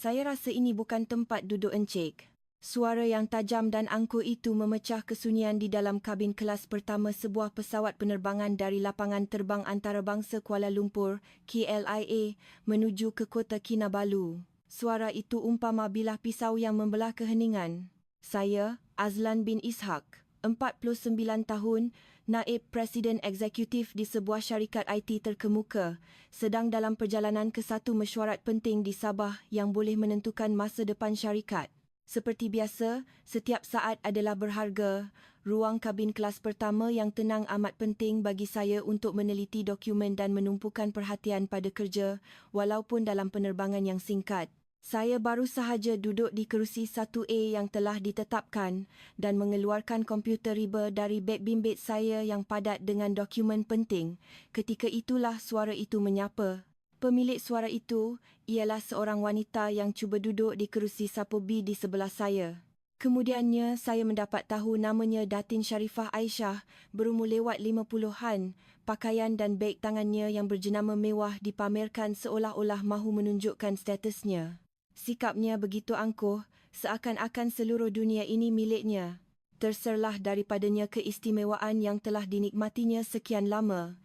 Saya rasa ini bukan tempat duduk encik. Suara yang tajam dan angkuh itu memecah kesunyian di dalam kabin kelas pertama sebuah pesawat penerbangan dari lapangan terbang antarabangsa Kuala Lumpur, KLIA, menuju ke kota Kinabalu. Suara itu umpama bilah pisau yang membelah keheningan. Saya, Azlan bin Ishak, 49 tahun, Naib Presiden Eksekutif di sebuah syarikat IT terkemuka, sedang dalam perjalanan ke satu mesyuarat penting di Sabah yang boleh menentukan masa depan syarikat. Seperti biasa, setiap saat adalah berharga. Ruang kabin kelas pertama yang tenang amat penting bagi saya untuk meneliti dokumen dan menumpukan perhatian pada kerja, walaupun dalam penerbangan yang singkat. Saya baru sahaja duduk di kerusi 1A yang telah ditetapkan dan mengeluarkan komputer riba dari beg bimbit saya yang padat dengan dokumen penting. Ketika itulah suara itu menyapa. Pemilik suara itu ialah seorang wanita yang cuba duduk di kerusi sapu B di sebelah saya. Kemudiannya saya mendapat tahu namanya Datin Sharifah Aisyah, berumur lewat 50-an. Pakaian dan beg tangannya yang berjenama mewah dipamerkan seolah-olah mahu menunjukkan statusnya. Sikapnya begitu angkuh, seakan-akan seluruh dunia ini miliknya. Terserlah daripadanya keistimewaan yang telah dinikmatinya sekian lama.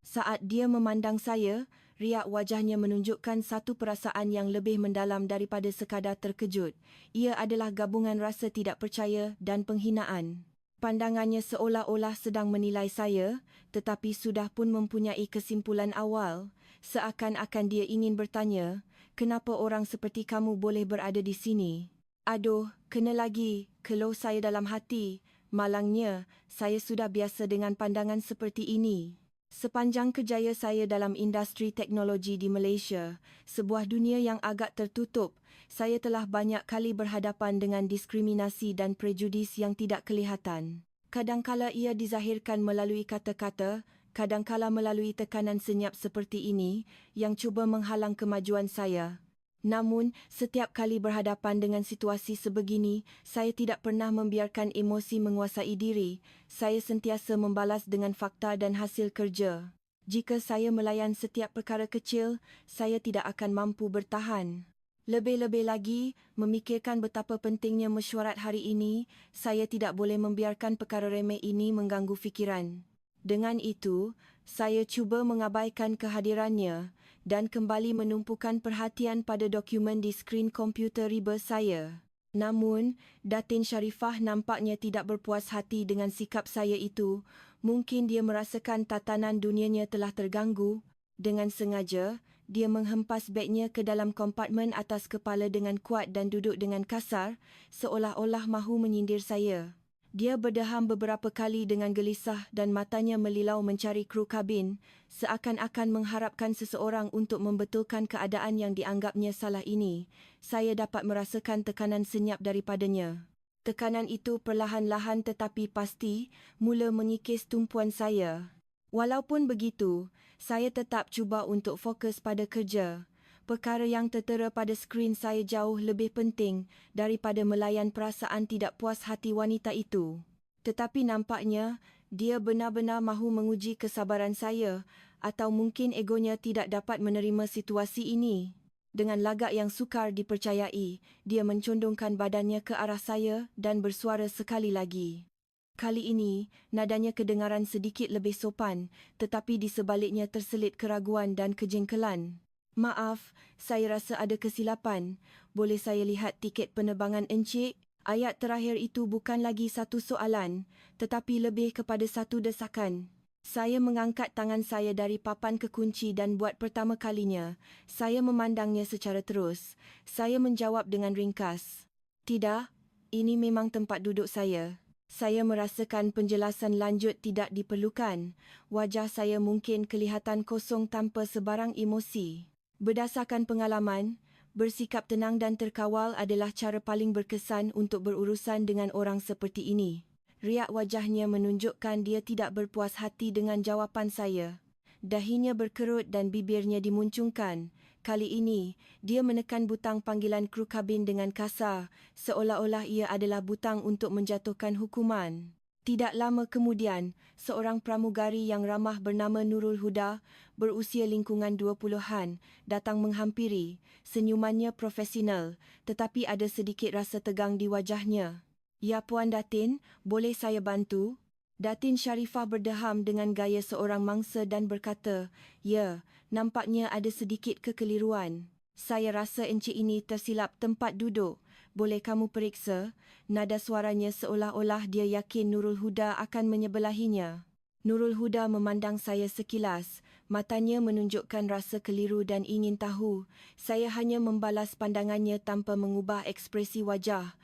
Saat dia memandang saya, riak wajahnya menunjukkan satu perasaan yang lebih mendalam daripada sekadar terkejut. Ia adalah gabungan rasa tidak percaya dan penghinaan. Pandangannya seolah-olah sedang menilai saya, tetapi sudah pun mempunyai kesimpulan awal. Seakan-akan dia ingin bertanya, kenapa orang seperti kamu boleh berada di sini? Aduh, kena lagi, keluh saya dalam hati. Malangnya, saya sudah biasa dengan pandangan seperti ini. Sepanjang kerjaya saya dalam industri teknologi di Malaysia, sebuah dunia yang agak tertutup, saya telah banyak kali berhadapan dengan diskriminasi dan prejudis yang tidak kelihatan. Kadangkala ia dizahirkan melalui kata-kata, kadangkala melalui tekanan senyap seperti ini yang cuba menghalang kemajuan saya. Namun, setiap kali berhadapan dengan situasi sebegini, saya tidak pernah membiarkan emosi menguasai diri. Saya sentiasa membalas dengan fakta dan hasil kerja. Jika saya melayan setiap perkara kecil, saya tidak akan mampu bertahan. Lebih-lebih lagi, memikirkan betapa pentingnya mesyuarat hari ini, saya tidak boleh membiarkan perkara remeh ini mengganggu fikiran. Dengan itu, saya cuba mengabaikan kehadirannya dan kembali menumpukan perhatian pada dokumen di skrin komputer riba saya. Namun, Datin Sharifah nampaknya tidak berpuas hati dengan sikap saya itu. Mungkin dia merasakan tatanan dunianya telah terganggu. Dengan sengaja, dia menghempas begnya ke dalam kompartmen atas kepala dengan kuat dan duduk dengan kasar, seolah-olah mahu menyindir saya. Dia berdeham beberapa kali dengan gelisah dan matanya melilau mencari kru kabin, seakan-akan mengharapkan seseorang untuk membetulkan keadaan yang dianggapnya salah ini. Saya dapat merasakan tekanan senyap daripadanya. Tekanan itu perlahan-lahan tetapi pasti mula mengikis tumpuan saya. Walaupun begitu, saya tetap cuba untuk fokus pada kerja. Perkara yang tertera pada skrin saya jauh lebih penting daripada melayan perasaan tidak puas hati wanita itu. Tetapi nampaknya, dia benar-benar mahu menguji kesabaran saya atau mungkin egonya tidak dapat menerima situasi ini. Dengan lagak yang sukar dipercayai, dia mencondongkan badannya ke arah saya dan bersuara sekali lagi. Kali ini, nadanya kedengaran sedikit lebih sopan, tetapi di sebaliknya terselit keraguan dan kejengkelan. Maaf, saya rasa ada kesilapan. Boleh saya lihat tiket penerbangan encik? Ayat terakhir itu bukan lagi satu soalan, tetapi lebih kepada satu desakan. Saya mengangkat tangan saya dari papan kekunci dan buat pertama kalinya, saya memandangnya secara terus. Saya menjawab dengan ringkas. Tidak, ini memang tempat duduk saya. Saya merasakan penjelasan lanjut tidak diperlukan. Wajah saya mungkin kelihatan kosong tanpa sebarang emosi. Berdasarkan pengalaman, bersikap tenang dan terkawal adalah cara paling berkesan untuk berurusan dengan orang seperti ini. Riak wajahnya menunjukkan dia tidak berpuas hati dengan jawapan saya. Dahinya berkerut dan bibirnya dimuncungkan. Kali ini, dia menekan butang panggilan kru kabin dengan kasar, seolah-olah ia adalah butang untuk menjatuhkan hukuman. Tidak lama kemudian, seorang pramugari yang ramah bernama Nurul Huda, berusia lingkungan 20-an, datang menghampiri. Senyumannya profesional, tetapi ada sedikit rasa tegang di wajahnya. "Ya Puan Datin, boleh saya bantu?" Datin Sharifah berdeham dengan gaya seorang mangsa dan berkata, "Ya, nampaknya ada sedikit kekeliruan. Saya rasa encik ini tersilap tempat duduk. Boleh kamu periksa?" Nada suaranya seolah-olah dia yakin Nurul Huda akan menyebelahinya. Nurul Huda memandang saya sekilas. Matanya menunjukkan rasa keliru dan ingin tahu. Saya hanya membalas pandangannya tanpa mengubah ekspresi wajah.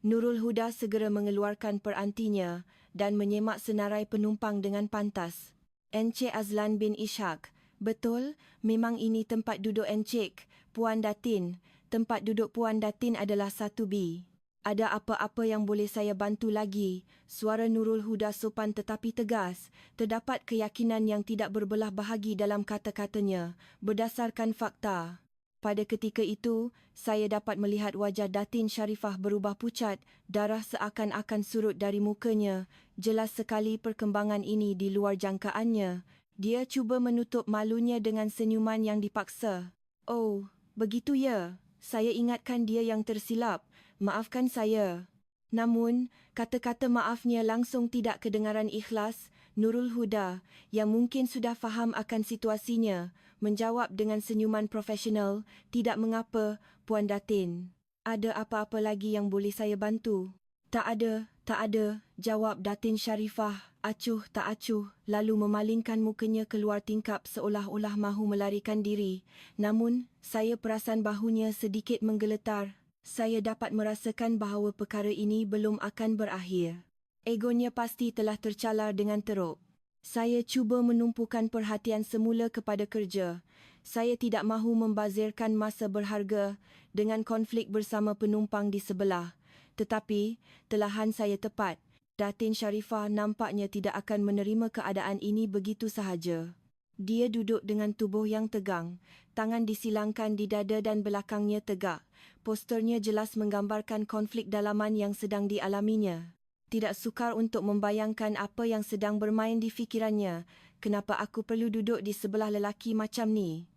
Nurul Huda segera mengeluarkan perantinya dan menyemak senarai penumpang dengan pantas. "Encik Azlan bin Ishak, betul, memang ini tempat duduk encik, Puan Datin. Tempat duduk Puan Datin adalah 1B. Ada apa-apa yang boleh saya bantu lagi?" Suara Nurul Huda sopan tetapi tegas. Terdapat keyakinan yang tidak berbelah bahagi dalam kata-katanya, berdasarkan fakta. Pada ketika itu, saya dapat melihat wajah Datin Sharifah berubah pucat, darah seakan-akan surut dari mukanya. Jelas sekali perkembangan ini di luar jangkaannya. Dia cuba menutup malunya dengan senyuman yang dipaksa. "Oh, begitu ya. Saya ingatkan dia yang tersilap. Maafkan saya." Namun, kata-kata maafnya langsung tidak kedengaran ikhlas. Nurul Huda, yang mungkin sudah faham akan situasinya, menjawab dengan senyuman profesional, "Tidak mengapa, Puan Datin. Ada apa-apa lagi yang boleh saya bantu?" Tak ada," jawab Datin Sharifah, acuh tak acuh, lalu memalingkan mukanya keluar tingkap seolah-olah mahu melarikan diri. Namun, saya perasan bahunya sedikit menggeletar. Saya dapat merasakan bahawa perkara ini belum akan berakhir. Egonya pasti telah tercalar dengan teruk. Saya cuba menumpukan perhatian semula kepada kerja. Saya tidak mahu membazirkan masa berharga dengan konflik bersama penumpang di sebelah. Tetapi, telahan saya tepat. Datin Sharifah nampaknya tidak akan menerima keadaan ini begitu sahaja. Dia duduk dengan tubuh yang tegang, tangan disilangkan di dada dan belakangnya tegak. Posternya jelas menggambarkan konflik dalaman yang sedang dialaminya. Tidak sukar untuk membayangkan apa yang sedang bermain di fikirannya. "Kenapa aku perlu duduk di sebelah lelaki macam ni?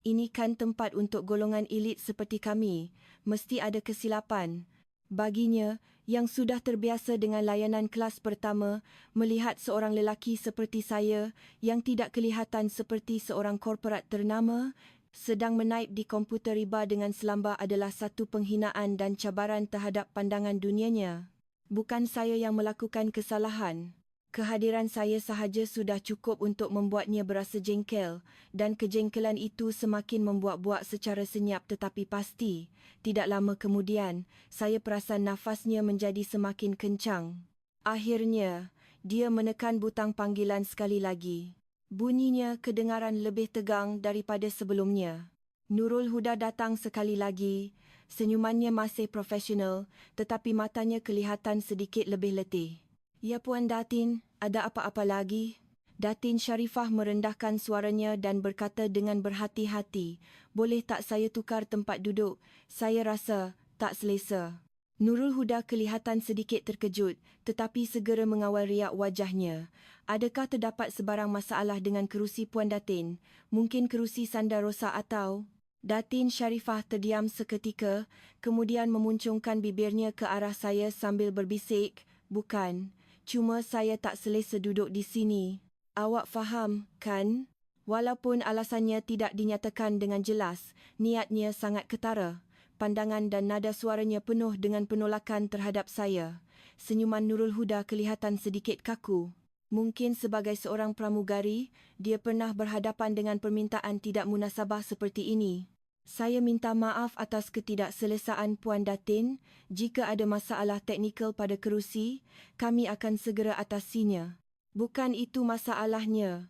Ini kan tempat untuk golongan elit seperti kami. Mesti ada kesilapan." Baginya, yang sudah terbiasa dengan layanan kelas pertama, melihat seorang lelaki seperti saya yang tidak kelihatan seperti seorang korporat ternama sedang menaip di komputer riba dengan selamba adalah satu penghinaan dan cabaran terhadap pandangan dunianya. Bukan saya yang melakukan kesalahan. Kehadiran saya sahaja sudah cukup untuk membuatnya berasa jengkel, dan kejengkelan itu semakin membuak-buak secara senyap tetapi pasti. Tidak lama kemudian, saya perasan nafasnya menjadi semakin kencang. Akhirnya, dia menekan butang panggilan sekali lagi. Bunyinya kedengaran lebih tegang daripada sebelumnya. Nurul Huda datang sekali lagi. Senyumannya masih profesional, tetapi matanya kelihatan sedikit lebih letih. "Ya Puan Datin, ada apa-apa lagi?" Datin Sharifah merendahkan suaranya dan berkata dengan berhati-hati, "Boleh tak saya tukar tempat duduk? Saya rasa tak selesa." Nurul Huda kelihatan sedikit terkejut, tetapi segera mengawal riak wajahnya. "Adakah terdapat sebarang masalah dengan kerusi Puan Datin? Mungkin kerusi sandar rosak atau..." Datin Sharifah terdiam seketika, kemudian memuncungkan bibirnya ke arah saya sambil berbisik, "Bukan. Cuma saya tak selesa duduk di sini. Awak faham, kan?" Walaupun alasannya tidak dinyatakan dengan jelas, niatnya sangat ketara. Pandangan dan nada suaranya penuh dengan penolakan terhadap saya. Senyuman Nurul Huda kelihatan sedikit kaku. Mungkin sebagai seorang pramugari, dia pernah berhadapan dengan permintaan tidak munasabah seperti ini. "Saya minta maaf atas ketidakselesaan Puan Datin. Jika ada masalah teknikal pada kerusi, kami akan segera atasinya." "Bukan itu masalahnya.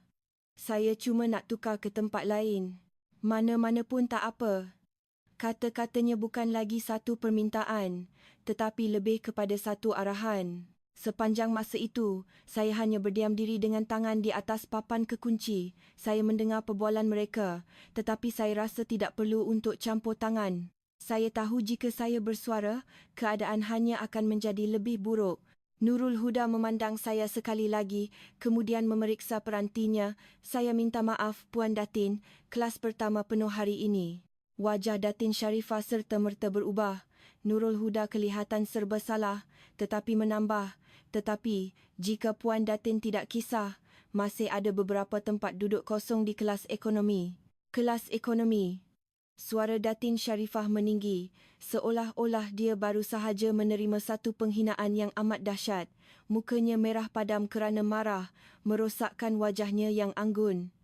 Saya cuma nak tukar ke tempat lain." "Mana-mana pun tak apa." Kata-katanya bukan lagi satu permintaan, tetapi lebih kepada satu arahan. Sepanjang masa itu, saya hanya berdiam diri dengan tangan di atas papan kekunci. Saya mendengar perbualan mereka, tetapi saya rasa tidak perlu untuk campur tangan. Saya tahu jika saya bersuara, keadaan hanya akan menjadi lebih buruk. Nurul Huda memandang saya sekali lagi, kemudian memeriksa perantinya. Saya minta maaf, Puan Datin, kelas pertama penuh hari ini. Wajah Datin Sharifah serta-merta berubah. Nurul Huda kelihatan serba salah, tetapi menambah, tetapi jika Puan Datin tidak kisah, masih ada beberapa tempat duduk kosong di kelas ekonomi. Kelas ekonomi. Suara Datin Sharifah meninggi, seolah-olah dia baru sahaja menerima satu penghinaan yang amat dahsyat. Mukanya merah padam kerana marah, merosakkan wajahnya yang anggun.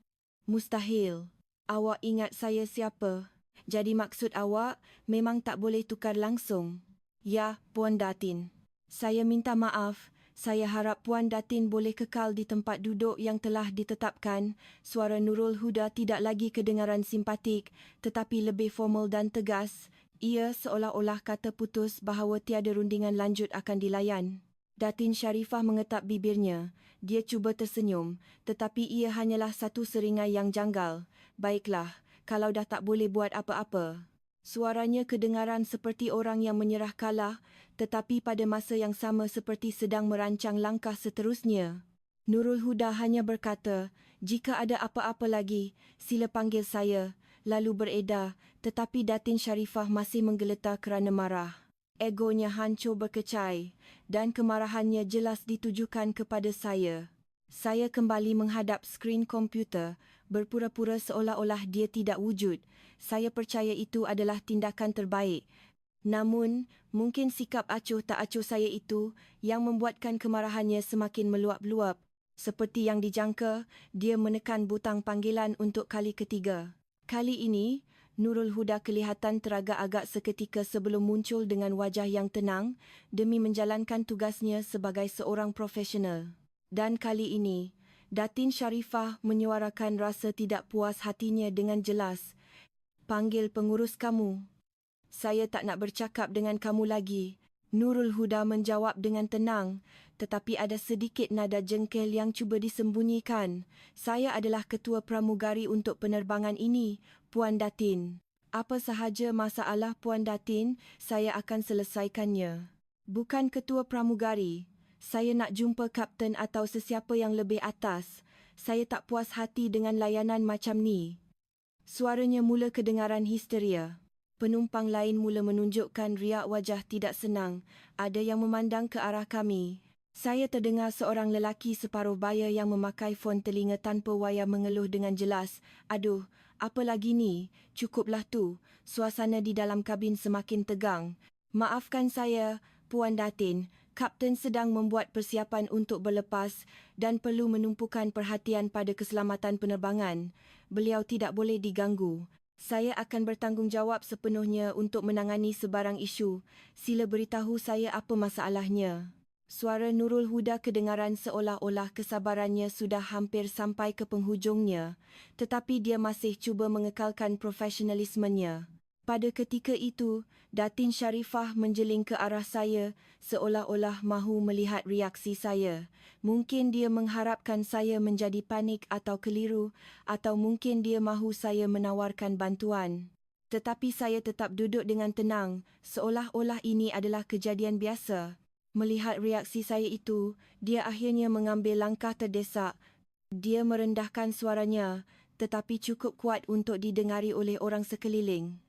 Mustahil. Awak ingat saya siapa? Jadi maksud awak memang tak boleh tukar langsung? Ya, Puan Datin. Saya minta maaf. Saya harap Puan Datin boleh kekal di tempat duduk yang telah ditetapkan. Suara Nurul Huda tidak lagi kedengaran simpatik, tetapi lebih formal dan tegas. Ia seolah-olah kata putus bahawa tiada rundingan lanjut akan dilayan. Datin Sharifah mengetap bibirnya. Dia cuba tersenyum, tetapi ia hanyalah satu seringai yang janggal. Baiklah, kalau dah tak boleh buat apa-apa. Suaranya kedengaran seperti orang yang menyerah kalah, tetapi pada masa yang sama seperti sedang merancang langkah seterusnya. Nurul Huda hanya berkata, jika ada apa-apa lagi, sila panggil saya, lalu beredar, tetapi Datin Sharifah masih menggeletar kerana marah. Egonya hancur berkecai, dan kemarahannya jelas ditujukan kepada saya. Saya kembali menghadap skrin komputer, berpura-pura seolah-olah dia tidak wujud. Saya percaya itu adalah tindakan terbaik. Namun, mungkin sikap acuh tak acuh saya itu yang membuatkan kemarahannya semakin meluap-luap. Seperti yang dijangka, dia menekan butang panggilan untuk kali ketiga. Kali ini, Nurul Huda kelihatan teragak-agak seketika sebelum muncul dengan wajah yang tenang demi menjalankan tugasnya sebagai seorang profesional. Dan kali ini, Datin Sharifah menyuarakan rasa tidak puas hatinya dengan jelas. Panggil pengurus kamu. Saya tak nak bercakap dengan kamu lagi. Nurul Huda menjawab dengan tenang, tetapi ada sedikit nada jengkel yang cuba disembunyikan. Saya adalah ketua pramugari untuk penerbangan ini, Puan Datin. Apa sahaja masalah Puan Datin, saya akan selesaikannya. Bukan ketua pramugari. Saya nak jumpa kapten atau sesiapa yang lebih atas. Saya tak puas hati dengan layanan macam ni. Suaranya mula kedengaran histeria. Penumpang lain mula menunjukkan riak wajah tidak senang. Ada yang memandang ke arah kami. Saya terdengar seorang lelaki separuh baya yang memakai fon telinga tanpa wayar mengeluh dengan jelas. Aduh, apa lagi ni? Cukuplah tu. Suasana di dalam kabin semakin tegang. Maafkan saya, Puan Datin. Kapten sedang membuat persiapan untuk berlepas dan perlu menumpukan perhatian pada keselamatan penerbangan. Beliau tidak boleh diganggu. Saya akan bertanggungjawab sepenuhnya untuk menangani sebarang isu. Sila beritahu saya apa masalahnya. Suara Nurul Huda kedengaran seolah-olah kesabarannya sudah hampir sampai ke penghujungnya, tetapi dia masih cuba mengekalkan profesionalismenya. Pada ketika itu, Datin Sharifah menjeling ke arah saya seolah-olah mahu melihat reaksi saya. Mungkin dia mengharapkan saya menjadi panik atau keliru, atau mungkin dia mahu saya menawarkan bantuan. Tetapi saya tetap duduk dengan tenang, seolah-olah ini adalah kejadian biasa. Melihat reaksi saya itu, dia akhirnya mengambil langkah terdesak. Dia merendahkan suaranya, tetapi cukup kuat untuk didengari oleh orang sekeliling.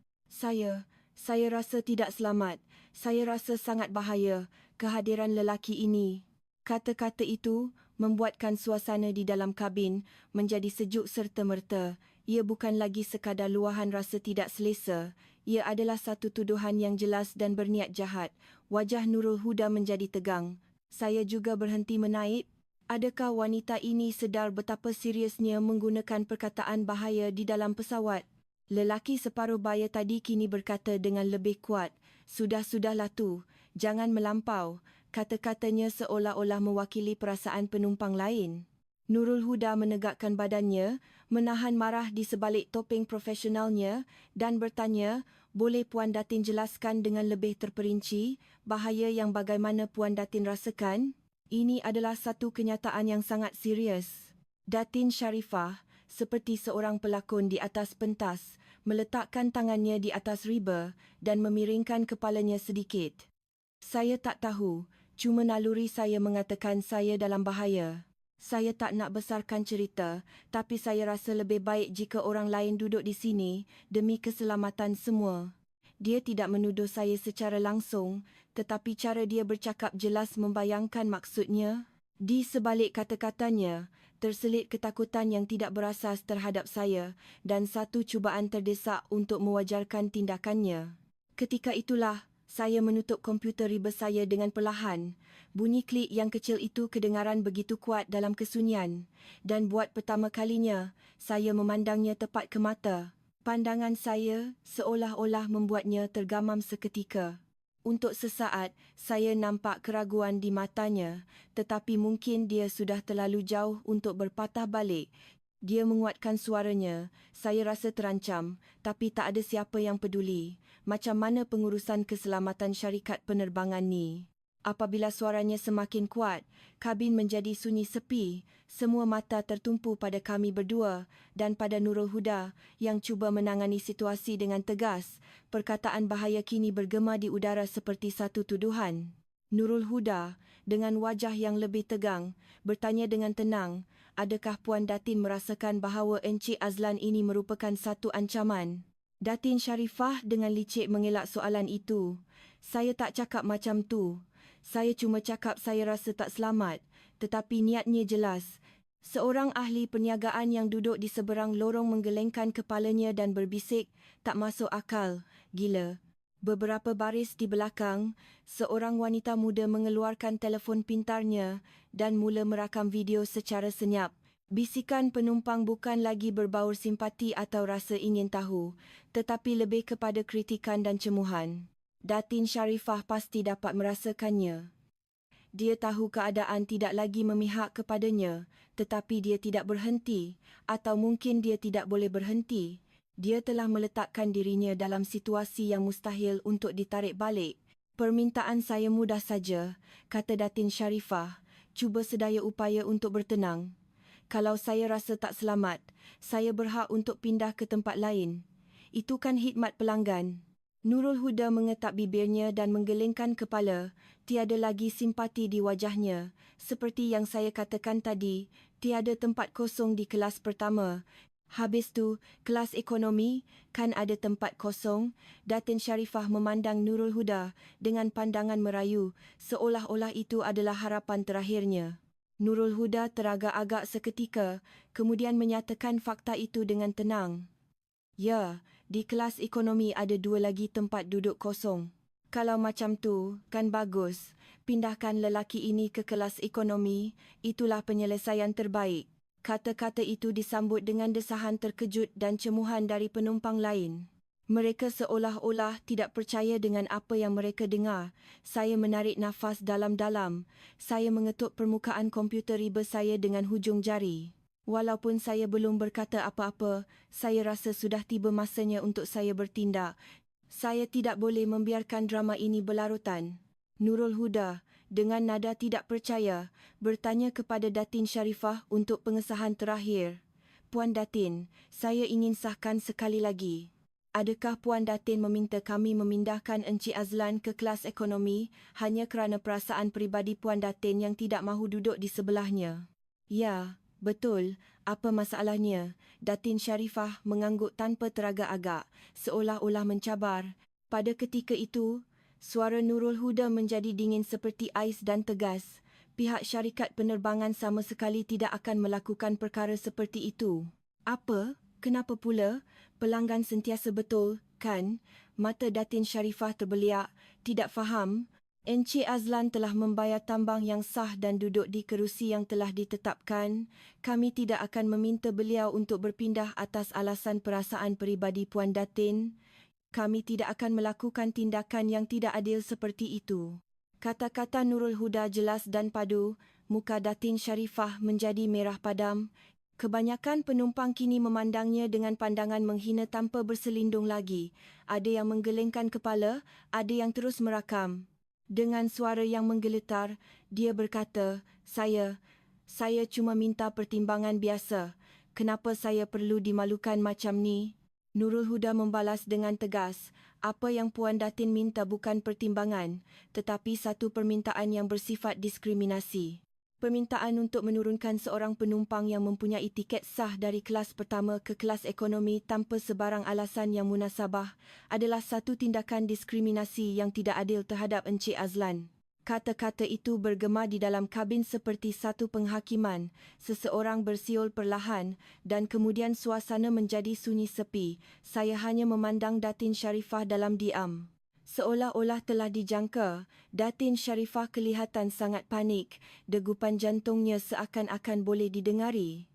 Saya rasa tidak selamat. Saya rasa sangat bahaya kehadiran lelaki ini. Kata-kata itu membuatkan suasana di dalam kabin menjadi sejuk serta-merta. Ia bukan lagi sekadar luahan rasa tidak selesa. Ia adalah satu tuduhan yang jelas dan berniat jahat. Wajah Nurul Huda menjadi tegang. Saya juga berhenti menaip. Adakah wanita ini sedar betapa seriusnya menggunakan perkataan bahaya di dalam pesawat? Lelaki separuh baya tadi kini berkata dengan lebih kuat, "Sudah-sudahlah tu, jangan melampau." Kata-katanya seolah-olah mewakili perasaan penumpang lain. Nurul Huda menegakkan badannya, menahan marah di sebalik topeng profesionalnya dan bertanya, "Boleh Puan Datin jelaskan dengan lebih terperinci bahaya yang bagaimana Puan Datin rasakan? Ini adalah satu kenyataan yang sangat serius." Datin Sharifah, seperti seorang pelakon di atas pentas, meletakkan tangannya di atas riba dan memiringkan kepalanya sedikit. "Saya tak tahu," Cuma naluri saya mengatakan saya dalam bahaya. Saya tak nak besarkan cerita, tapi saya rasa lebih baik jika orang lain duduk di sini demi keselamatan semua. Dia tidak menuduh saya secara langsung, tetapi cara dia bercakap jelas membayangkan maksudnya. Di sebalik kata-katanya, terselit ketakutan yang tidak berasas terhadap saya dan satu cubaan terdesak untuk mewajarkan tindakannya. Ketika itulah, saya menutup komputer riba saya dengan perlahan. Bunyi klik yang kecil itu kedengaran begitu kuat dalam kesunyian, dan buat pertama kalinya, saya memandangnya tepat ke mata. Pandangan saya seolah-olah membuatnya tergamam seketika. Untuk sesaat, saya nampak keraguan di matanya, tetapi mungkin dia sudah terlalu jauh untuk berpatah balik. Dia menguatkan suaranya. Saya rasa terancam, tapi tak ada siapa yang peduli. Macam mana pengurusan keselamatan syarikat penerbangan ni? Apabila suaranya semakin kuat, kabin menjadi sunyi sepi. Semua mata tertumpu pada kami berdua dan pada Nurul Huda yang cuba menangani situasi dengan tegas. Perkataan bahaya kini bergema di udara seperti satu tuduhan. Nurul Huda, dengan wajah yang lebih tegang, bertanya dengan tenang, adakah Puan Datin merasakan bahawa Encik Azlan ini merupakan satu ancaman? Datin Sharifah dengan licik mengelak soalan itu. Saya tak cakap macam tu. Saya cuma cakap saya rasa tak selamat, tetapi niatnya jelas. Seorang ahli perniagaan yang duduk di seberang lorong menggelengkan kepalanya dan berbisik, tak masuk akal, gila. Beberapa baris di belakang, seorang wanita muda mengeluarkan telefon pintarnya dan mula merakam video secara senyap. Bisikan penumpang bukan lagi berbaur simpati atau rasa ingin tahu, tetapi lebih kepada kritikan dan cemuhan. Datin Sharifah pasti dapat merasakannya. Dia tahu keadaan tidak lagi memihak kepadanya, tetapi dia tidak berhenti, atau mungkin dia tidak boleh berhenti. Dia telah meletakkan dirinya dalam situasi yang mustahil untuk ditarik balik. Permintaan saya mudah saja, kata Datin Sharifah. Cuba sedaya upaya untuk bertenang. Kalau saya rasa tak selamat, saya berhak untuk pindah ke tempat lain. Itu kan khidmat pelanggan. Nurul Huda mengetap bibirnya dan menggelengkan kepala. Tiada lagi simpati di wajahnya. Seperti yang saya katakan tadi, tiada tempat kosong di kelas pertama. Habis tu, kelas ekonomi, kan ada tempat kosong? Datin Sharifah memandang Nurul Huda dengan pandangan merayu, seolah-olah itu adalah harapan terakhirnya. Nurul Huda teragak-agak seketika, kemudian menyatakan fakta itu dengan tenang. Ya, di kelas ekonomi ada 2 lagi tempat duduk kosong. Kalau macam tu, kan bagus. Pindahkan lelaki ini ke kelas ekonomi, itulah penyelesaian terbaik. Kata-kata itu disambut dengan desahan terkejut dan cemuhan dari penumpang lain. Mereka seolah-olah tidak percaya dengan apa yang mereka dengar. Saya menarik nafas dalam-dalam. Saya mengetuk permukaan komputer riba saya dengan hujung jari. Walaupun saya belum berkata apa-apa, saya rasa sudah tiba masanya untuk saya bertindak. Saya tidak boleh membiarkan drama ini berlarutan. Nurul Huda, dengan nada tidak percaya, bertanya kepada Datin Sharifah untuk pengesahan terakhir. Puan Datin, saya ingin sahkan sekali lagi. Adakah Puan Datin meminta kami memindahkan Encik Azlan ke kelas ekonomi hanya kerana perasaan peribadi Puan Datin yang tidak mahu duduk di sebelahnya? Ya. Betul, apa masalahnya? Datin Sharifah mengangguk tanpa teragak-agak, seolah-olah mencabar. Pada ketika itu, suara Nurul Huda menjadi dingin seperti ais dan tegas. Pihak syarikat penerbangan sama sekali tidak akan melakukan perkara seperti itu. Apa? Kenapa pula? Pelanggan sentiasa betul, kan? Mata Datin Sharifah terbeliak, tidak faham. Encik Azlan telah membayar tambang yang sah dan duduk di kerusi yang telah ditetapkan. Kami tidak akan meminta beliau untuk berpindah atas alasan perasaan peribadi Puan Datin. Kami tidak akan melakukan tindakan yang tidak adil seperti itu. Kata-kata Nurul Huda jelas dan padu. Muka Datin Sharifah menjadi merah padam. Kebanyakan penumpang kini memandangnya dengan pandangan menghina tanpa berselindung lagi. Ada yang menggelengkan kepala, ada yang terus merakam. Dengan suara yang menggeletar, dia berkata, Saya cuma minta pertimbangan biasa. Kenapa saya perlu dimalukan macam ni? Nurul Huda membalas dengan tegas, apa yang Puan Datin minta bukan pertimbangan, tetapi satu permintaan yang bersifat diskriminasi. Permintaan untuk menurunkan seorang penumpang yang mempunyai tiket sah dari kelas pertama ke kelas ekonomi tanpa sebarang alasan yang munasabah adalah satu tindakan diskriminasi yang tidak adil terhadap Encik Azlan. Kata-kata itu bergema di dalam kabin seperti satu penghakiman. Seseorang bersiul perlahan dan kemudian suasana menjadi sunyi sepi. Saya hanya memandang Datin Sharifah dalam diam. Seolah-olah telah dijangka, Datin Sharifah kelihatan sangat panik. Degupan jantungnya seakan-akan boleh didengari.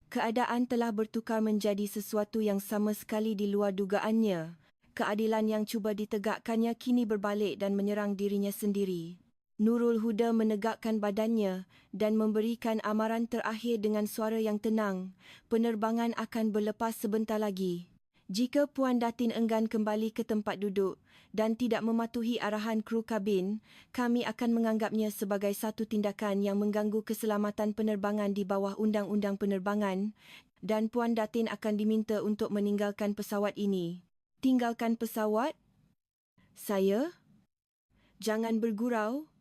Keadaan telah bertukar menjadi sesuatu yang sama sekali di luar dugaannya. Keadilan yang cuba ditegakkannya kini berbalik dan menyerang dirinya sendiri. Nurul Huda menegakkan badannya dan memberikan amaran terakhir dengan suara yang tenang. Penerbangan akan berlepas sebentar lagi. Jika Puan Datin enggan kembali ke tempat duduk dan tidak mematuhi arahan kru kabin, kami akan menganggapnya sebagai satu tindakan yang mengganggu keselamatan penerbangan di bawah Undang-Undang Penerbangan dan Puan Datin akan diminta untuk meninggalkan pesawat ini. Tinggalkan pesawat? Saya? Jangan bergurau.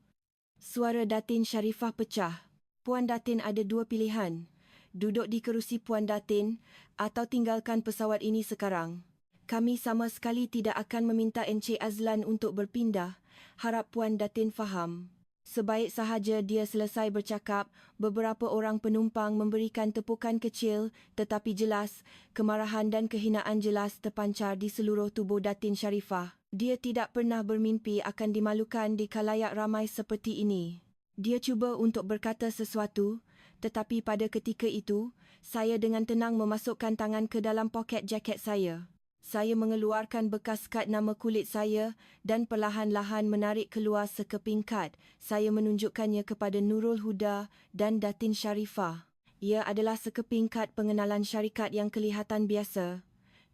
Suara Datin Sharifah pecah. Puan Datin ada dua pilihan. Duduk di kerusi Puan Datin atau tinggalkan pesawat ini sekarang. Kami sama sekali tidak akan meminta Encik Azlan untuk berpindah. Harap Puan Datin faham. Sebaik sahaja dia selesai bercakap, beberapa orang penumpang memberikan tepukan kecil tetapi jelas, kemarahan dan kehinaan jelas terpancar di seluruh tubuh Datin Sharifah. Dia tidak pernah bermimpi akan dimalukan di khalayak ramai seperti ini. Dia cuba untuk berkata sesuatu, tetapi pada ketika itu, saya dengan tenang memasukkan tangan ke dalam poket jaket saya. Saya mengeluarkan bekas kad nama kulit saya dan perlahan-lahan menarik keluar sekeping kad. Saya menunjukkannya kepada Nurul Huda dan Datin Sharifah. Ia adalah sekeping kad pengenalan syarikat yang kelihatan biasa.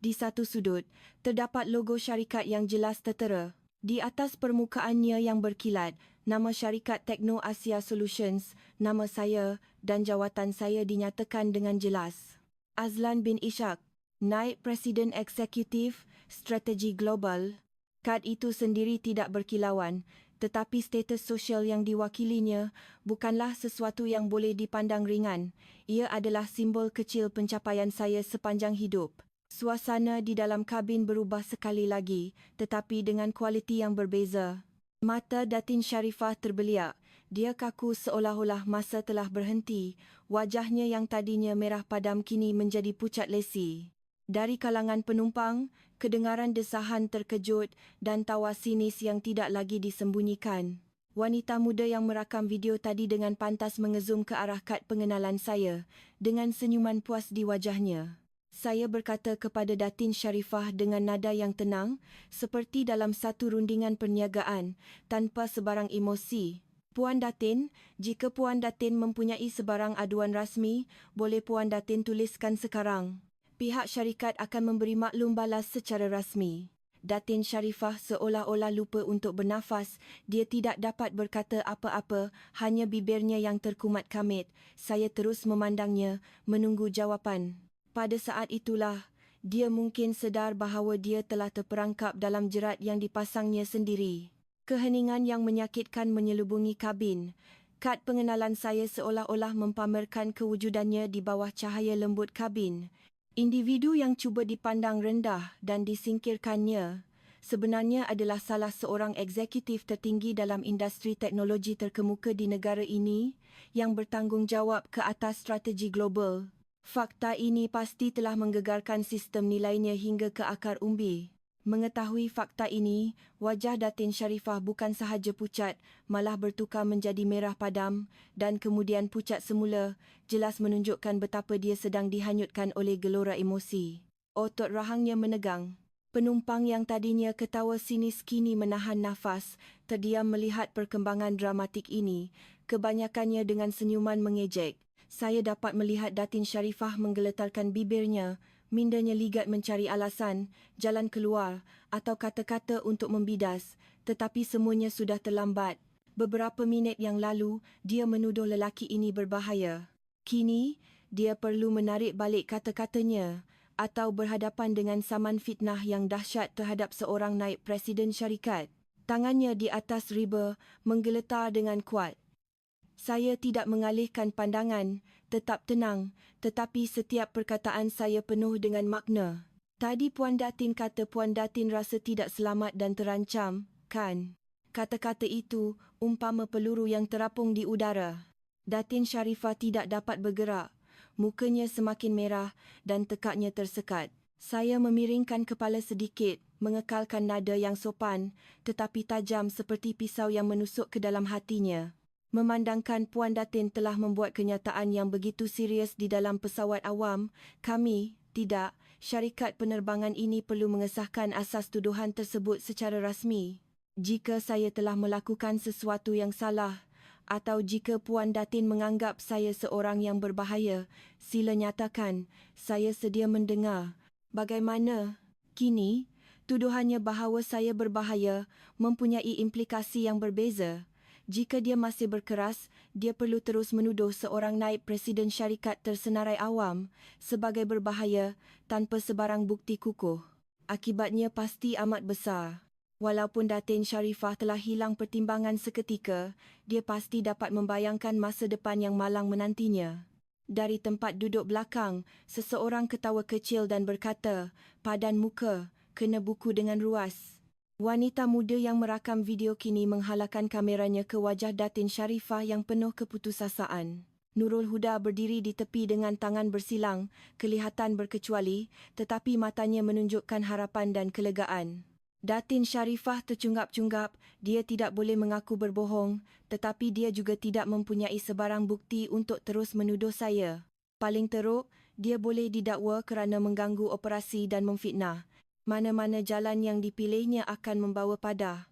Di satu sudut, terdapat logo syarikat yang jelas tertera. Di atas permukaannya yang berkilat, nama syarikat Tekno Asia Solutions, nama saya dan jawatan saya dinyatakan dengan jelas. Azlan bin Ishak, Naib Presiden Eksekutif Strategi Global. Kad itu sendiri tidak berkilauan, tetapi status sosial yang diwakilinya bukanlah sesuatu yang boleh dipandang ringan. Ia adalah simbol kecil pencapaian saya sepanjang hidup. Suasana di dalam kabin berubah sekali lagi, tetapi dengan kualiti yang berbeza. Mata Datin Sharifah terbeliak. Dia kaku seolah-olah masa telah berhenti. Wajahnya yang tadinya merah padam kini menjadi pucat lesi. Dari kalangan penumpang, kedengaran desahan terkejut dan tawa sinis yang tidak lagi disembunyikan. Wanita muda yang merakam video tadi dengan pantas mengezum ke arah kad pengenalan saya, dengan senyuman puas di wajahnya. Saya berkata kepada Datin Sharifah dengan nada yang tenang, seperti dalam satu rundingan perniagaan, tanpa sebarang emosi. Puan Datin, jika Puan Datin mempunyai sebarang aduan rasmi, boleh Puan Datin tuliskan sekarang. Pihak syarikat akan memberi maklum balas secara rasmi. Datin Sharifah seolah-olah lupa untuk bernafas. Dia tidak dapat berkata apa-apa, hanya bibirnya yang terkumat kamit. Saya terus memandangnya, menunggu jawapan. Pada saat itulah, dia mungkin sedar bahawa dia telah terperangkap dalam jerat yang dipasangnya sendiri. Keheningan yang menyakitkan menyelubungi kabin. Kad pengenalan saya seolah-olah mempamerkan kewujudannya di bawah cahaya lembut kabin. Individu yang cuba dipandang rendah dan disingkirkannya sebenarnya adalah salah seorang eksekutif tertinggi dalam industri teknologi terkemuka di negara ini yang bertanggungjawab ke atas strategi global. Fakta ini pasti telah menggegarkan sistem nilainya hingga ke akar umbi. Mengetahui fakta ini, wajah Datin Sharifah bukan sahaja pucat, malah bertukar menjadi merah padam dan kemudian pucat semula, jelas menunjukkan betapa dia sedang dihanyutkan oleh gelora emosi. Otot rahangnya menegang. Penumpang yang tadinya ketawa sinis kini menahan nafas, terdiam melihat perkembangan dramatik ini, kebanyakannya dengan senyuman mengejek. Saya dapat melihat Datin Sharifah menggeletarkan bibirnya, mindanya ligat mencari alasan, jalan keluar atau kata-kata untuk membidas, tetapi semuanya sudah terlambat. Beberapa minit yang lalu, dia menuduh lelaki ini berbahaya. Kini, dia perlu menarik balik kata-katanya. atau berhadapan dengan saman fitnah yang dahsyat terhadap seorang naib presiden syarikat. Tangannya di atas riba menggeletar dengan kuat. Saya tidak mengalihkan pandangan, tetap tenang, tetapi setiap perkataan saya penuh dengan makna. Tadi Puan Datin kata Puan Datin rasa tidak selamat dan terancam, kan? Kata-kata itu umpama peluru yang terapung di udara. Datin Sharifah tidak dapat bergerak. Mukanya semakin merah dan tekaknya tersekat. Saya memiringkan kepala sedikit, mengekalkan nada yang sopan, tetapi tajam seperti pisau yang menusuk ke dalam hatinya. Memandangkan Puan Datin telah membuat kenyataan yang begitu serius di dalam pesawat awam, syarikat penerbangan ini perlu mengesahkan asas tuduhan tersebut secara rasmi. Jika saya telah melakukan sesuatu yang salah, atau jika Puan Datin menganggap saya seorang yang berbahaya, sila nyatakan, saya sedia mendengar. Bagaimana? Kini, tuduhannya bahawa saya berbahaya mempunyai implikasi yang berbeza. Jika dia masih berkeras, dia perlu terus menuduh seorang naib presiden syarikat tersenarai awam sebagai berbahaya tanpa sebarang bukti kukuh. Akibatnya pasti amat besar. Walaupun Datin Sharifah telah hilang pertimbangan seketika, dia pasti dapat membayangkan masa depan yang malang menantinya. Dari tempat duduk belakang, seseorang ketawa kecil dan berkata, padan muka, kena buku dengan ruas. Wanita muda yang merakam video kini menghalalkan kameranya ke wajah Datin Sharifah yang penuh keputusasaan. Nurul Huda berdiri di tepi dengan tangan bersilang, kelihatan berkecuali, tetapi matanya menunjukkan harapan dan kelegaan. Datin Sharifah tercunggap-cunggap, dia tidak boleh mengaku berbohong, tetapi dia juga tidak mempunyai sebarang bukti untuk terus menuduh saya. Paling teruk, dia boleh didakwa kerana mengganggu operasi dan memfitnah. Mana-mana jalan yang dipilihnya akan membawa pada.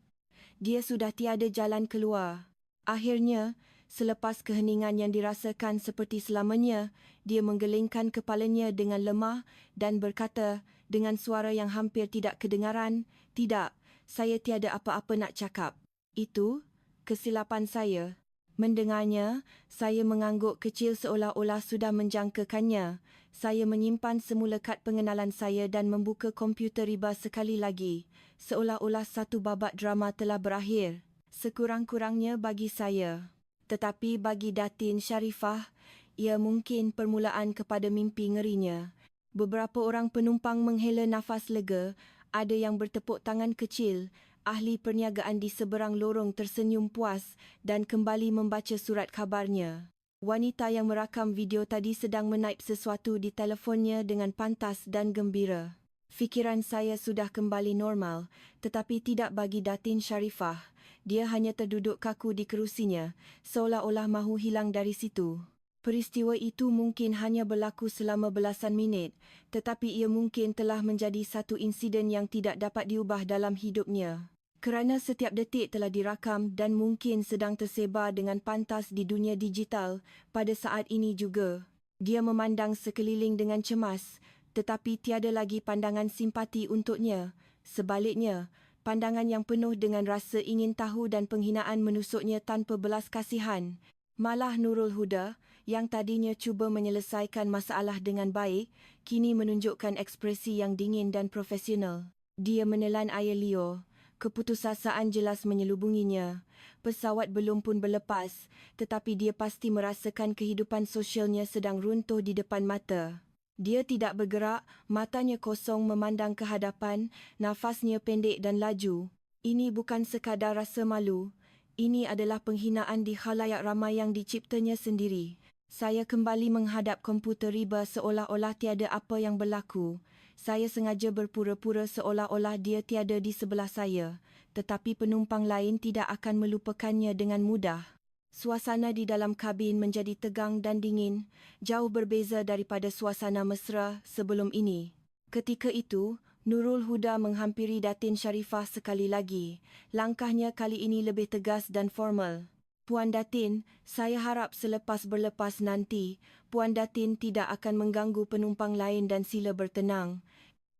Dia sudah tiada jalan keluar. Akhirnya, selepas keheningan yang dirasakan seperti selamanya, dia menggelengkan kepalanya dengan lemah dan berkata dengan suara yang hampir tidak kedengaran, tidak, saya tiada apa-apa nak cakap. Itu kesilapan saya. Mendengarnya, saya mengangguk kecil seolah-olah sudah menjangkakannya. Saya menyimpan semula kad pengenalan saya dan membuka komputer riba sekali lagi, seolah-olah satu babak drama telah berakhir. Sekurang-kurangnya bagi saya. Tetapi bagi Datin Sharifah, ia mungkin permulaan kepada mimpi ngerinya. Beberapa orang penumpang menghela nafas lega, ada yang bertepuk tangan kecil. Ahli perniagaan di seberang lorong tersenyum puas dan kembali membaca surat khabarnya. Wanita yang merakam video tadi sedang menaip sesuatu di telefonnya dengan pantas dan gembira. Fikiran saya sudah kembali normal, tetapi tidak bagi Datin Sharifah. Dia hanya terduduk kaku di kerusinya, seolah-olah mahu hilang dari situ. Peristiwa itu mungkin hanya berlaku selama belasan minit, tetapi ia mungkin telah menjadi satu insiden yang tidak dapat diubah dalam hidupnya. Kerana setiap detik telah dirakam dan mungkin sedang tersebar dengan pantas di dunia digital pada saat ini juga. Dia memandang sekeliling dengan cemas, tetapi tiada lagi pandangan simpati untuknya. Sebaliknya, pandangan yang penuh dengan rasa ingin tahu dan penghinaan menusuknya tanpa belas kasihan. Malah Nurul Huda, yang tadinya cuba menyelesaikan masalah dengan baik, kini menunjukkan ekspresi yang dingin dan profesional. Dia menelan air liur. Keputusasaan jelas menyelubunginya. Pesawat belum pun berlepas, tetapi dia pasti merasakan kehidupan sosialnya sedang runtuh di depan mata. Dia tidak bergerak, matanya kosong memandang ke hadapan, nafasnya pendek dan laju. Ini bukan sekadar rasa malu. Ini adalah penghinaan di khalayak ramai yang diciptanya sendiri. Saya kembali menghadap komputer riba seolah-olah tiada apa yang berlaku. Saya sengaja berpura-pura seolah-olah dia tiada di sebelah saya, tetapi penumpang lain tidak akan melupakannya dengan mudah. Suasana di dalam kabin menjadi tegang dan dingin, jauh berbeza daripada suasana mesra sebelum ini. Ketika itu, Nurul Huda menghampiri Datin Sharifah sekali lagi. Langkahnya kali ini lebih tegas dan formal. Puan Datin, saya harap selepas berlepas nanti, Puan Datin tidak akan mengganggu penumpang lain dan sila bertenang.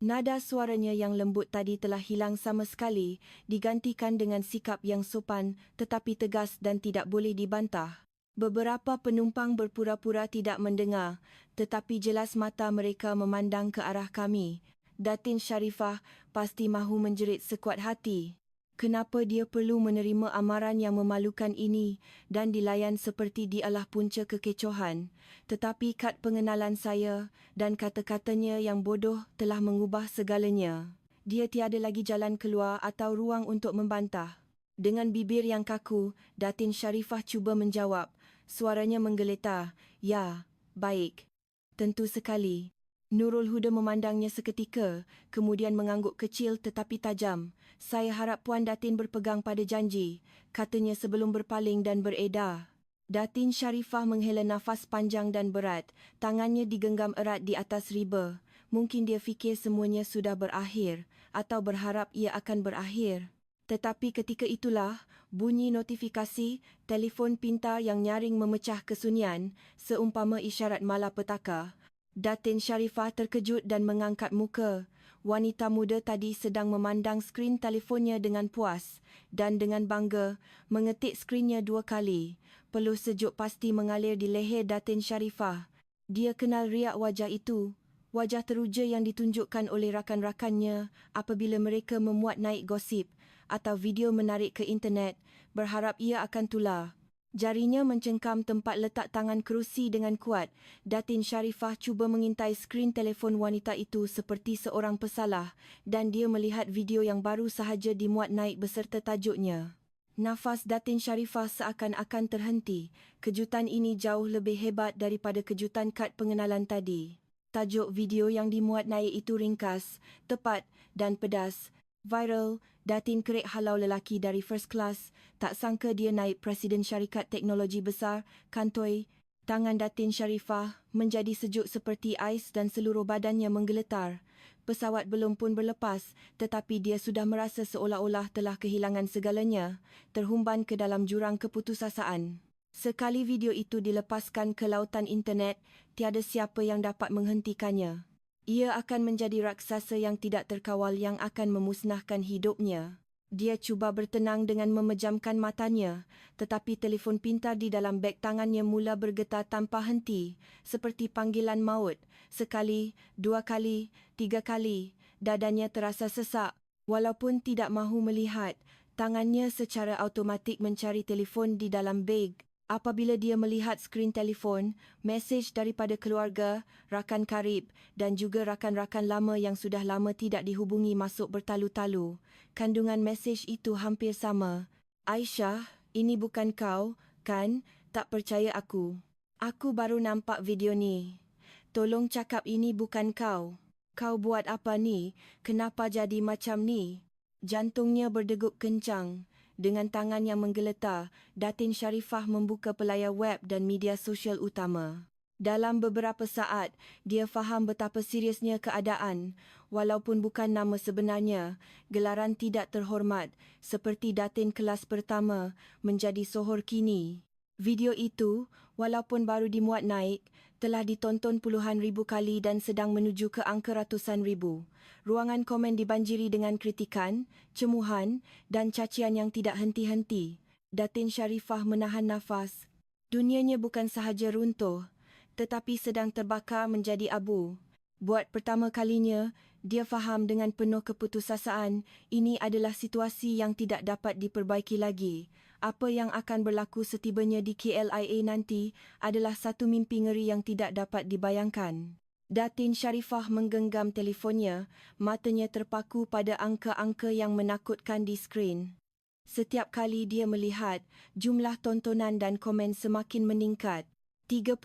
Nada suaranya yang lembut tadi telah hilang sama sekali, digantikan dengan sikap yang sopan tetapi tegas dan tidak boleh dibantah. Beberapa penumpang berpura-pura tidak mendengar, tetapi jelas mata mereka memandang ke arah kami. Datin Sharifah pasti mahu menjerit sekuat hati. Kenapa dia perlu menerima amaran yang memalukan ini dan dilayan seperti dialah punca kekecohan? Tetapi kad pengenalan saya dan kata-katanya yang bodoh telah mengubah segalanya. Dia tiada lagi jalan keluar atau ruang untuk membantah. Dengan bibir yang kaku, Datin Sharifah cuba menjawab. Suaranya menggeletar. Ya, baik. Tentu sekali. Nurul Huda memandangnya seketika, kemudian mengangguk kecil tetapi tajam. Saya harap Puan Datin berpegang pada janji, katanya sebelum berpaling dan beredar. Datin Sharifah menghela nafas panjang dan berat. Tangannya digenggam erat di atas riba. Mungkin dia fikir semuanya sudah berakhir atau berharap ia akan berakhir. Tetapi ketika itulah, bunyi notifikasi telefon pintar yang nyaring memecah kesunyian seumpama isyarat malapetaka. Datin Sharifah terkejut dan mengangkat muka. Wanita muda tadi sedang memandang skrin telefonnya dengan puas dan dengan bangga mengetik skrinnya 2 kali. Peluh sejuk pasti mengalir di leher Datin Sharifah. Dia kenal riak wajah itu. Wajah teruja yang ditunjukkan oleh rakan-rakannya apabila mereka memuat naik gosip atau video menarik ke internet, berharap ia akan tular. Jarinya mencengkam tempat letak tangan kerusi dengan kuat. Datin Sharifah cuba mengintai skrin telefon wanita itu seperti seorang pesalah dan dia melihat video yang baru sahaja dimuat naik beserta tajuknya. Nafas Datin Sharifah seakan-akan terhenti. Kejutan ini jauh lebih hebat daripada kejutan kad pengenalan tadi. Tajuk video yang dimuat naik itu ringkas, tepat dan pedas. Viral, Datin kerik halau lelaki dari first class. Tak sangka dia naik Presiden Syarikat Teknologi Besar, Kantoi. Tangan Datin Sharifah menjadi sejuk seperti ais dan seluruh badannya menggeletar. Pesawat belum pun berlepas, tetapi dia sudah merasa seolah-olah telah kehilangan segalanya, terhumban ke dalam jurang keputusasaan. Sekali video itu dilepaskan ke lautan internet, tiada siapa yang dapat menghentikannya. Ia akan menjadi raksasa yang tidak terkawal yang akan memusnahkan hidupnya. Dia cuba bertenang dengan memejamkan matanya, tetapi telefon pintar di dalam beg tangannya mula bergetar tanpa henti, seperti panggilan maut. Sekali, 2 kali, 3 kali, dadanya terasa sesak. Walaupun tidak mahu melihat, tangannya secara automatik mencari telefon di dalam beg. Apabila dia melihat skrin telefon, mesej daripada keluarga, rakan karib dan juga rakan-rakan lama yang sudah lama tidak dihubungi masuk bertalu-talu. Kandungan mesej itu hampir sama. Aisyah, ini bukan kau, kan? Tak percaya aku. Aku baru nampak video ni. Tolong cakap ini bukan kau. Kau buat apa ni? Kenapa jadi macam ni? Jantungnya berdegup kencang. Dengan tangan yang menggeletar, Datin Sharifah membuka pelayar web dan media sosial utama. Dalam beberapa saat, dia faham betapa seriusnya keadaan. Walaupun bukan nama sebenarnya, gelaran tidak terhormat seperti Datin kelas pertama menjadi sohor kini. Video itu, walaupun baru dimuat naik, telah ditonton puluhan ribu kali dan sedang menuju ke angka ratusan ribu. Ruangan komen dibanjiri dengan kritikan, cemuhan dan cacian yang tidak henti-henti. Datin Sharifah menahan nafas. Dunianya bukan sahaja runtuh, tetapi sedang terbakar menjadi abu. Buat pertama kalinya, dia faham dengan penuh keputusasaan, ini adalah situasi yang tidak dapat diperbaiki lagi. Apa yang akan berlaku setibanya di KLIA nanti adalah satu mimpi ngeri yang tidak dapat dibayangkan. Datin Sharifah menggenggam telefonnya, matanya terpaku pada angka-angka yang menakutkan di skrin. Setiap kali dia melihat, jumlah tontonan dan komen semakin meningkat. 30,000,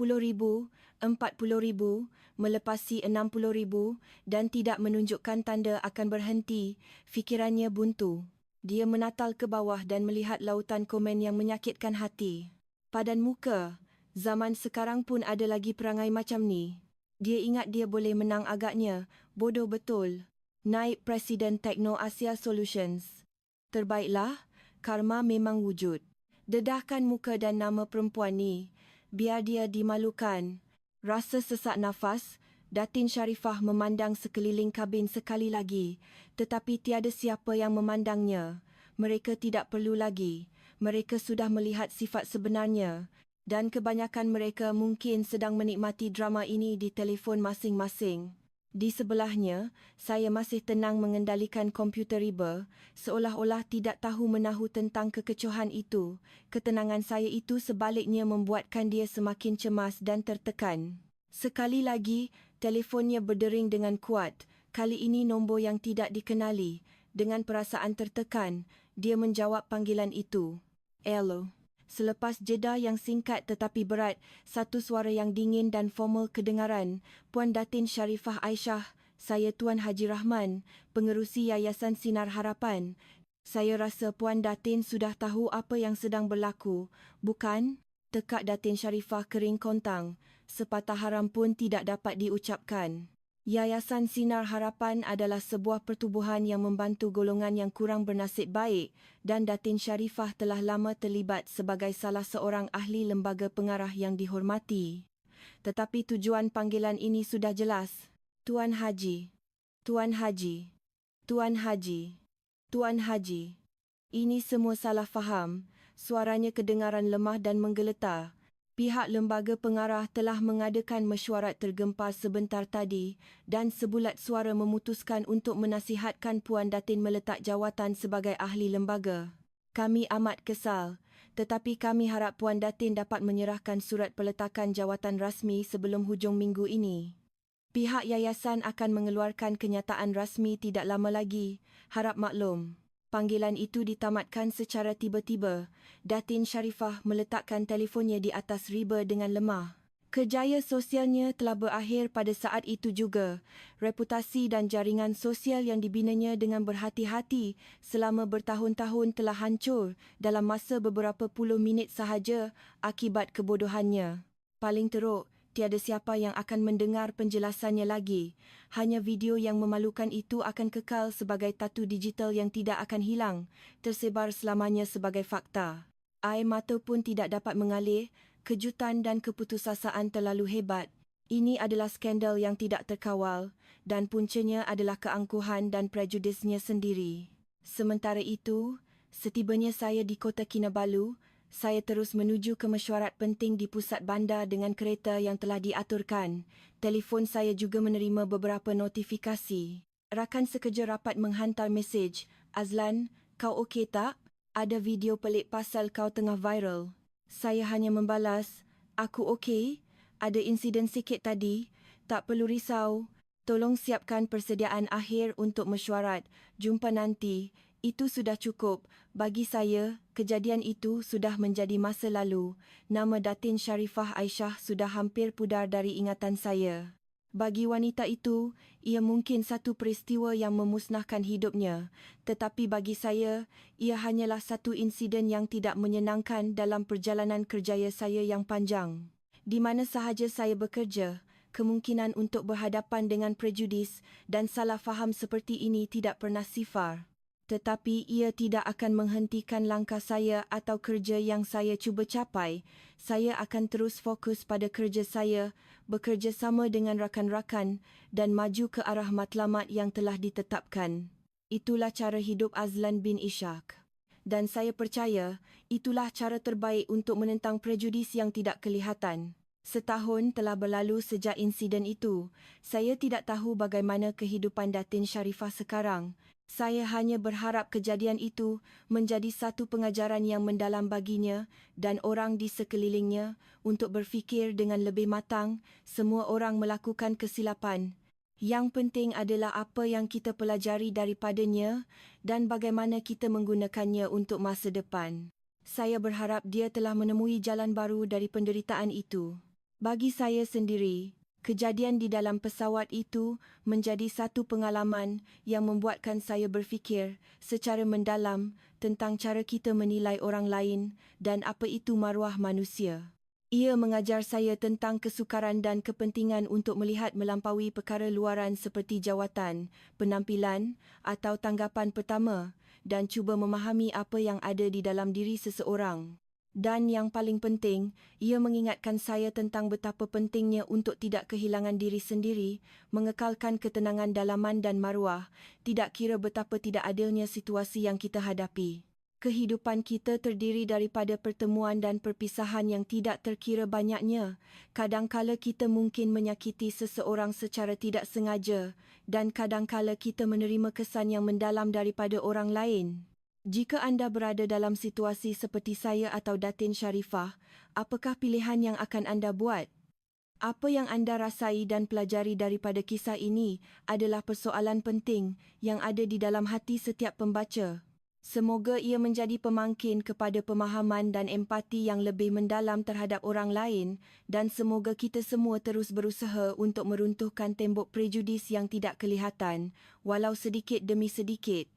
40,000, melepasi 60,000 dan tidak menunjukkan tanda akan berhenti. Fikirannya buntu. Dia menatal ke bawah dan melihat lautan komen yang menyakitkan hati. Padan muka, zaman sekarang pun ada lagi perangai macam ni. Dia ingat dia boleh menang agaknya. Bodoh betul. Naib Presiden Tekno Asia Solutions. Terbaiklah, karma memang wujud. Dedahkan muka dan nama perempuan ni. Biar dia dimalukan. Rasa sesak nafas, Datin Sharifah memandang sekeliling kabin sekali lagi. Tetapi tiada siapa yang memandangnya. Mereka tidak perlu lagi. Mereka sudah melihat sifat sebenarnya. Dan kebanyakan mereka mungkin sedang menikmati drama ini di telefon masing-masing. Di sebelahnya, saya masih tenang mengendalikan komputer riba, seolah-olah tidak tahu menahu tentang kekecohan itu. Ketenangan saya itu sebaliknya membuatkan dia semakin cemas dan tertekan. Sekali lagi, telefonnya berdering dengan kuat. Kali ini nombor yang tidak dikenali. Dengan perasaan tertekan, dia menjawab panggilan itu. Hello. Selepas jeda yang singkat tetapi berat, satu suara yang dingin dan formal kedengaran. Puan Datin Sharifah Aisyah, saya Tuan Haji Rahman, pengerusi Yayasan Sinar Harapan. Saya rasa Puan Datin sudah tahu apa yang sedang berlaku, bukan? Tekak Datin Sharifah kering kontang. Sepatah haram pun tidak dapat diucapkan. Yayasan Sinar Harapan adalah sebuah pertubuhan yang membantu golongan yang kurang bernasib baik dan Datin Sharifah telah lama terlibat sebagai salah seorang ahli lembaga pengarah yang dihormati. Tetapi tujuan panggilan ini sudah jelas. Tuan Haji, Tuan Haji, Tuan Haji, Tuan Haji. Ini semua salah faham. Suaranya kedengaran lemah dan menggeletar. Pihak lembaga pengarah telah mengadakan mesyuarat tergempar sebentar tadi dan sebulat suara memutuskan untuk menasihatkan Puan Datin meletak jawatan sebagai ahli lembaga. Kami amat kesal, tetapi kami harap Puan Datin dapat menyerahkan surat peletakan jawatan rasmi sebelum hujung minggu ini. Pihak yayasan akan mengeluarkan kenyataan rasmi tidak lama lagi, harap maklum. Panggilan itu ditamatkan secara tiba-tiba. Datin Sharifah meletakkan telefonnya di atas riba dengan lemah. Kerjaya sosialnya telah berakhir pada saat itu juga. Reputasi dan jaringan sosial yang dibinanya dengan berhati-hati selama bertahun-tahun telah hancur dalam masa beberapa puluh minit sahaja akibat kebodohannya. Paling teruk, tiada siapa yang akan mendengar penjelasannya lagi. Hanya video yang memalukan itu akan kekal sebagai tatu digital yang tidak akan hilang, tersebar selamanya sebagai fakta. Air mata pun tidak dapat mengalir, kejutan dan keputusasaan terlalu hebat. Ini adalah skandal yang tidak terkawal dan puncanya adalah keangkuhan dan prejudisnya sendiri. Sementara itu, setibanya saya di Kota Kinabalu, saya terus menuju ke mesyuarat penting di pusat bandar dengan kereta yang telah diaturkan. Telefon saya juga menerima beberapa notifikasi. Rakan sekerja rapat menghantar mesej. Azlan, kau okey tak? Ada video pelik pasal kau tengah viral. Saya hanya membalas, aku okey. Ada insiden sikit tadi. Tak perlu risau. Tolong siapkan persediaan akhir untuk mesyuarat. Jumpa nanti. Itu sudah cukup. Bagi saya, kejadian itu sudah menjadi masa lalu. Nama Datin Sharifah Aisyah sudah hampir pudar dari ingatan saya. Bagi wanita itu, ia mungkin satu peristiwa yang memusnahkan hidupnya. Tetapi bagi saya, ia hanyalah satu insiden yang tidak menyenangkan dalam perjalanan kerjaya saya yang panjang. Di mana sahaja saya bekerja, kemungkinan untuk berhadapan dengan prejudis dan salah faham seperti ini tidak pernah sifar. Tetapi ia tidak akan menghentikan langkah saya atau kerja yang saya cuba capai. Saya akan terus fokus pada kerja saya, bekerjasama dengan rakan-rakan dan maju ke arah matlamat yang telah ditetapkan. Itulah cara hidup Azlan bin Ishaq. Dan saya percaya, itulah cara terbaik untuk menentang prejudis yang tidak kelihatan. Setahun telah berlalu sejak insiden itu. Saya tidak tahu bagaimana kehidupan Datin Sharifah sekarang. Saya hanya berharap kejadian itu menjadi satu pengajaran yang mendalam baginya dan orang di sekelilingnya untuk berfikir dengan lebih matang. Semua orang melakukan kesilapan. Yang penting adalah apa yang kita pelajari daripadanya dan bagaimana kita menggunakannya untuk masa depan. Saya berharap dia telah menemui jalan baru dari penderitaan itu. Bagi saya sendiri, kejadian di dalam pesawat itu menjadi satu pengalaman yang membuatkan saya berfikir secara mendalam tentang cara kita menilai orang lain dan apa itu maruah manusia. Ia mengajar saya tentang kesukaran dan kepentingan untuk melihat melampaui perkara luaran seperti jawatan, penampilan atau tanggapan pertama dan cuba memahami apa yang ada di dalam diri seseorang. Dan yang paling penting, ia mengingatkan saya tentang betapa pentingnya untuk tidak kehilangan diri sendiri, mengekalkan ketenangan dalaman dan maruah, tidak kira betapa tidak adilnya situasi yang kita hadapi. Kehidupan kita terdiri daripada pertemuan dan perpisahan yang tidak terkira banyaknya. Kadangkala kita mungkin menyakiti seseorang secara tidak sengaja dan kadangkala kita menerima kesan yang mendalam daripada orang lain. Jika anda berada dalam situasi seperti saya atau Datin Sharifah, apakah pilihan yang akan anda buat? Apa yang anda rasai dan pelajari daripada kisah ini adalah persoalan penting yang ada di dalam hati setiap pembaca. Semoga ia menjadi pemangkin kepada pemahaman dan empati yang lebih mendalam terhadap orang lain dan semoga kita semua terus berusaha untuk meruntuhkan tembok prejudis yang tidak kelihatan, walau sedikit demi sedikit.